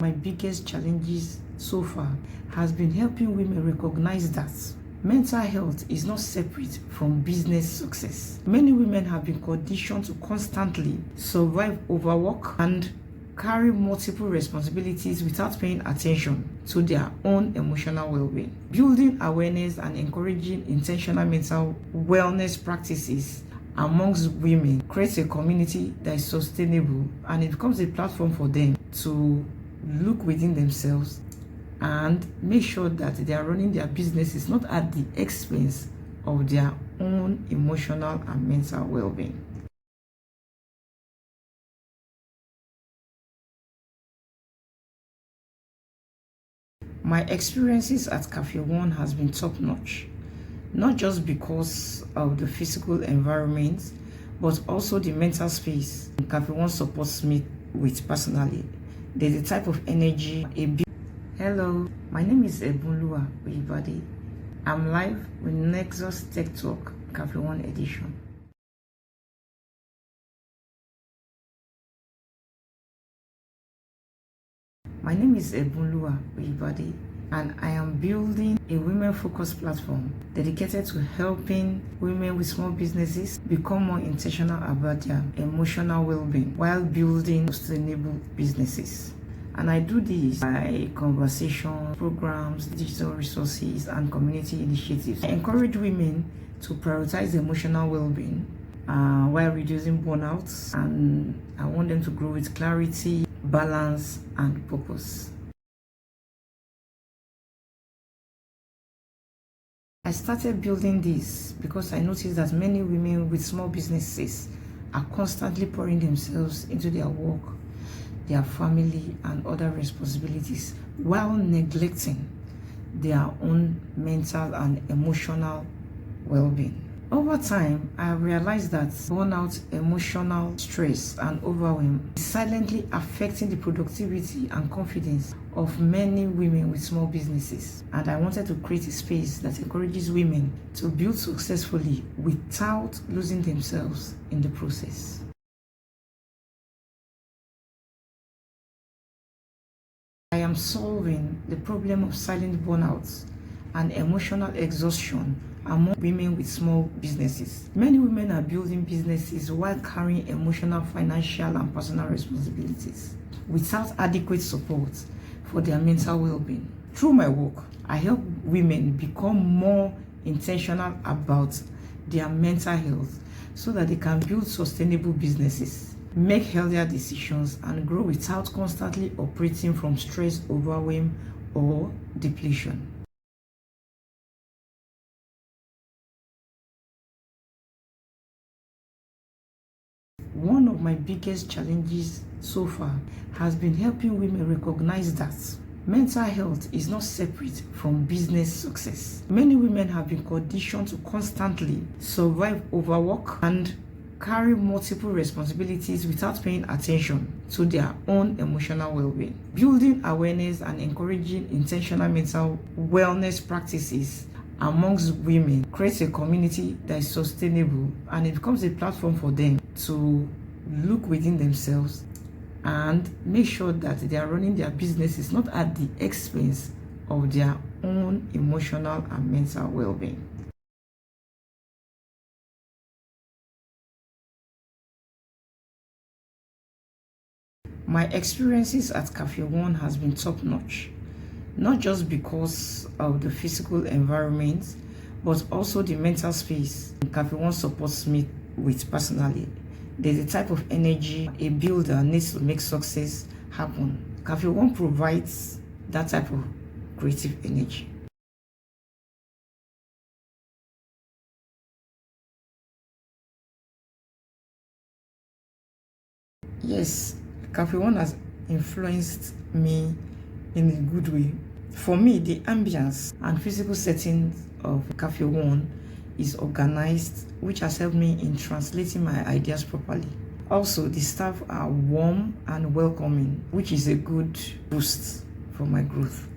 My biggest challenges so far has been helping women recognize that mental health is not separate from business success. Many women have been conditioned to constantly survive overwork and carry multiple responsibilities without paying attention to their own emotional well-being. Building awareness and encouraging intentional mental wellness practices amongst women creates a community that is sustainable, and it becomes a platform for them to look within themselves and make sure that they are running their businesses not at the expense of their own emotional and mental well-being. My experiences at Café One has been top-notch, not just because of the physical environment, but also the mental space Café One supports me with personally. There's a type of energy. Hello, my name is Ebunoluwa, Oyebade. I'm live with Nexus Tech Talk, Café One edition. My name is Ebunoluwa, Oyebade, and I am building a women-focused platform dedicated to helping women with small businesses become more intentional about their emotional well-being while building sustainable businesses. And I do this by conversation, programs, digital resources, and community initiatives. I encourage women to prioritize emotional well-being while reducing burnouts, and I want them to grow with clarity, balance, and purpose. I started building this because I noticed that many women with small businesses are constantly pouring themselves into their work, their family, and other responsibilities while neglecting their own mental and emotional well-being. Over time, I have realized that burnout, emotional stress, and overwhelm is silently affecting the productivity and confidence of many women with small businesses. And I wanted to create a space that encourages women to build successfully without losing themselves in the process. I am solving the problem of silent burnouts and emotional exhaustion among women with small businesses. Many women are building businesses while carrying emotional, financial, and personal responsibilities without adequate support for their mental well-being. Through my work, I help women become more intentional about their mental health so that they can build sustainable businesses, make healthier decisions, and grow without constantly operating from stress, overwhelm, or depletion. One of my biggest challenges so far has been helping women recognize that mental health is not separate from business success. Many women have been conditioned to constantly survive overwork and carry multiple responsibilities without paying attention to their own emotional well-being. Building awareness and encouraging intentional mental wellness practices amongst women creates a community that is sustainable, and it becomes a platform for them to look within themselves and make sure that they are running their businesses not at the expense of their own emotional and mental well-being. My experiences at Café One has been top-notch, not just because of the physical environment, but also the mental space Café One supports me with personally. There's a type of energy a builder needs to make success happen. Café One provides that type of creative energy. Yes, Café One has influenced me in a good way. For me, the ambience and physical setting of Café One is organized, which has helped me in translating my ideas properly. Also, the staff are warm and welcoming, which is a good boost for my growth.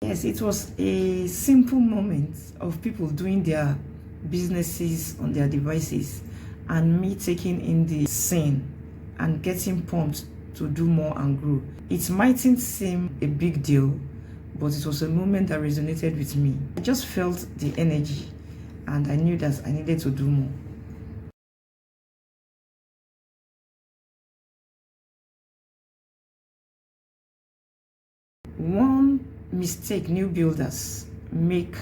Yes, it was a simple moment of people doing their businesses on their devices, and me taking in the scene and getting pumped to do more and grow. It mightn't seem a big deal, but it was a moment that resonated with me. I just felt the energy and I knew that I needed to do more. One mistake new builders make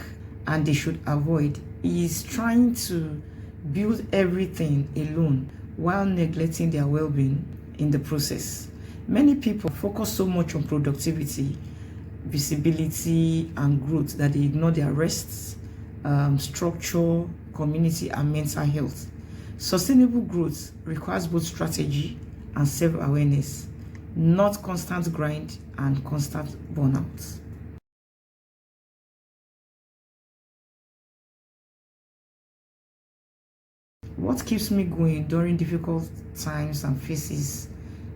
and they should avoid is trying to build everything alone while neglecting their well-being in the process. Many people focus so much on productivity, visibility, and growth that they ignore their rest, structure, community, and mental health. Sustainable growth requires both strategy and self-awareness, not constant grind and constant burnout. What keeps me going during difficult times and phases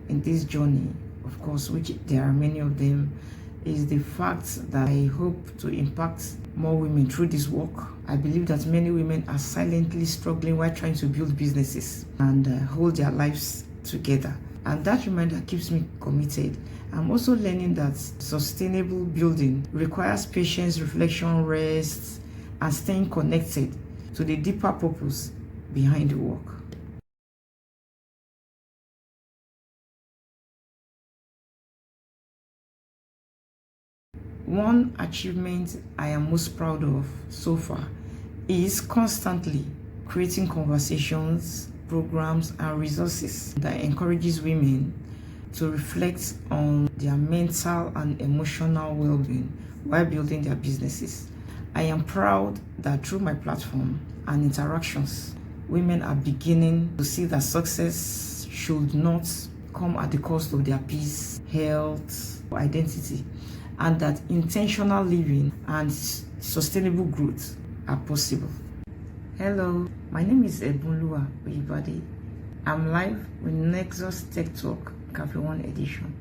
in this journey, of course, which there are many of them, is the fact that I hope to impact more women through this work. I believe that many women are silently struggling while trying to build businesses and hold their lives together. And that reminder keeps me committed. I'm also learning that sustainable building requires patience, reflection, rest, and staying connected to the deeper purpose behind the work. One achievement I am most proud of so far is constantly creating conversations, programs, and resources that encourages women to reflect on their mental and emotional well-being while building their businesses. I am proud that through my platform and interactions, women are beginning to see that success should not come at the cost of their peace, health, or identity, and that intentional living and sustainable growth are possible. Hello, my name is Ebunoluwa Oyebade. I'm live with Nexus Tech Talk Café 1 edition.